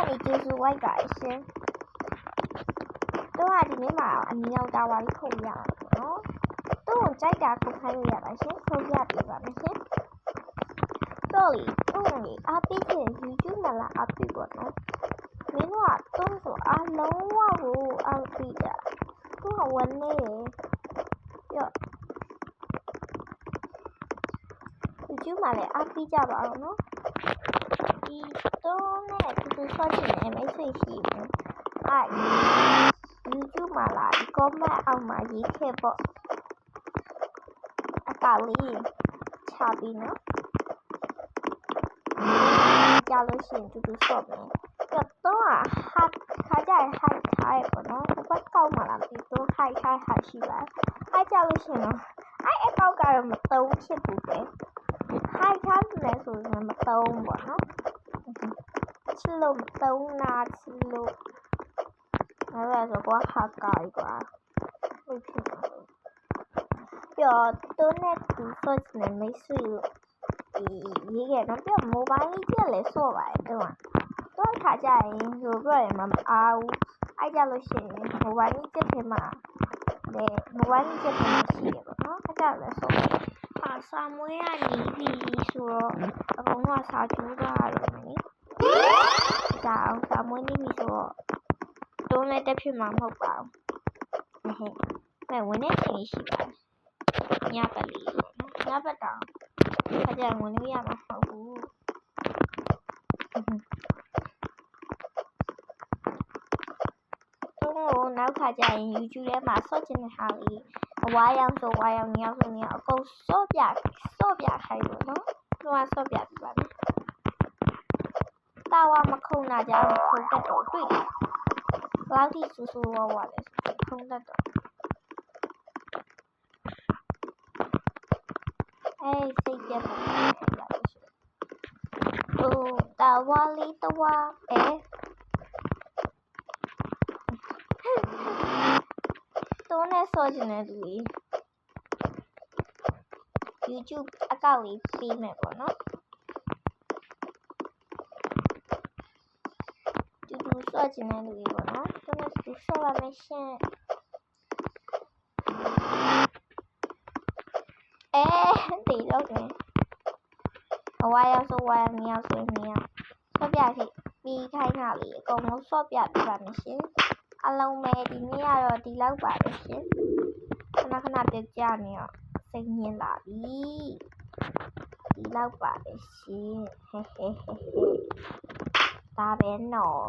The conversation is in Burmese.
နေကျေးဇူးလိုက်ပါတယ်ရှင်တော့ဒီနေ့မှာအနီရောက်တာဝါလေးခုတ်ရအောင်နော်တော့ကြိုက်တာခုတ်ခိုင်းလို့ရပါရှင်ခုတ်ရပြပါမယ်ရှင်တော့လေတော့လေအပိတ်ရဲ့ YouTube မှာလာအပိတ်ပေါ့နော်မင်းတို့ကတော့ဆိုအလုံးဝကိုအပိတ်တာသူကဝန်နေရော YouTube မှာလည်းအပိတ်ကြပါအောင်နော်ဒီတော့နဲ့သူဆော့ချင်တယ်မိတ်ဆွေရှိဘူးYouTube မှာလာ comment အောက်မှာရေးခဲ့ပေါ့အကလေးချပြီးနော်ကြာလို့ရှိရင်တူဆော့မယ်တော့ဟာခါကြိုက်ဟိုက်ထားရပေါ့နော်ဘတ်ကောက်မှလာပြီးတော့ဟိုက်ရှိပါဟိုက်ကြလို့ရှိရင်တော့အကောက်ကတော့မတုံးဖြစ်ဘူးပဲဟိုက်ထားတယ်ဆိုရင်မတုံးပေါ့နော်ချစ်လို့မတုံးနာချစ်လို့အဲ့ဒါဆိုကွာဟာကာကွာဟုတ်ဖြစ်ပါပြောတော့နဲ့သူဆော့နေမိတ်ဆွေရေးခဲ့တော့ပြောမိုဘိုင်းလေးကြက်လဲဆော့ပါတယ်တော့ခါကြရင်ဆိုပြရမှာမအားဘူးအဲ့ကြလို့ရှိရင်မိုဘိုင်းလေးကြက်ထဲမှာလေမိုဘိုင်းလေးကြက်ထဲမှာရှိရပေါ့နော်အဲ့ကြလဲဆော့ပါစာမွေးရနေပြီဆိုတော့အကုန်လုံးစာကျူးတာလို့နိဒါအောင်စာမွေးနေပြီဆိုတော့တုံးလည်းတက်ဖြစ်မှာမဟုတ်ပါဘူးဟဲ့မဲ့ဝင်နေချင်းရှိပါတယ်ညပတ်လေးပေါ့နော်ညပတ်တောင်ခါကြဝင်လို့ရမှာမဟုတ်ဘူးတော့နောက်ခါကြရင် YouTube ထဲမှာဆော့ချင်တဲ့ဟာလေးဝါရောင်ဆိုဝါရောင်မြောက်ဆိုမြောက်အကုန်ဆော့ပြခိုင်းလို့နော်တော့ဆော့ပြပြပါမယ်တာဝါမခုံတာကြတော့ခုံတက်တော့တွေ့တယ်ဘလောက်ထိဆူဆူဝါဝါလဲခုံတက်တော့စိတ်ပြတ်ပါတာဝါလေးတဝါတော့နဲ့ဆော့ချင်တဲ့သူကြီး YouTube အကောင့်လေးပေးမယ်ပေါ့နော်တူဆော့ချင်တဲ့သူကြီးပေါ့နော်တော့နဲ့တူဆော့ပါမယ်ရှင်ဒီတော့နေအဝါရောက်ဆိုဝါရောက်မြောက်ဆိုမြောက်ဆော့ပြခဲ့ပြီးခိုင်းတာလေးအကုန်လုံးဆော့ပြပြပါမယ်ရှင်အလုံးမဲ့ဒီနေ့ကတော့ဒီလောက်ပါပဲရှင်ခဏပြကြနေတော့စိတ်ညစ်လာပြီဒီလောက်ပါပဲရှင်ဟဲဒါပဲနော်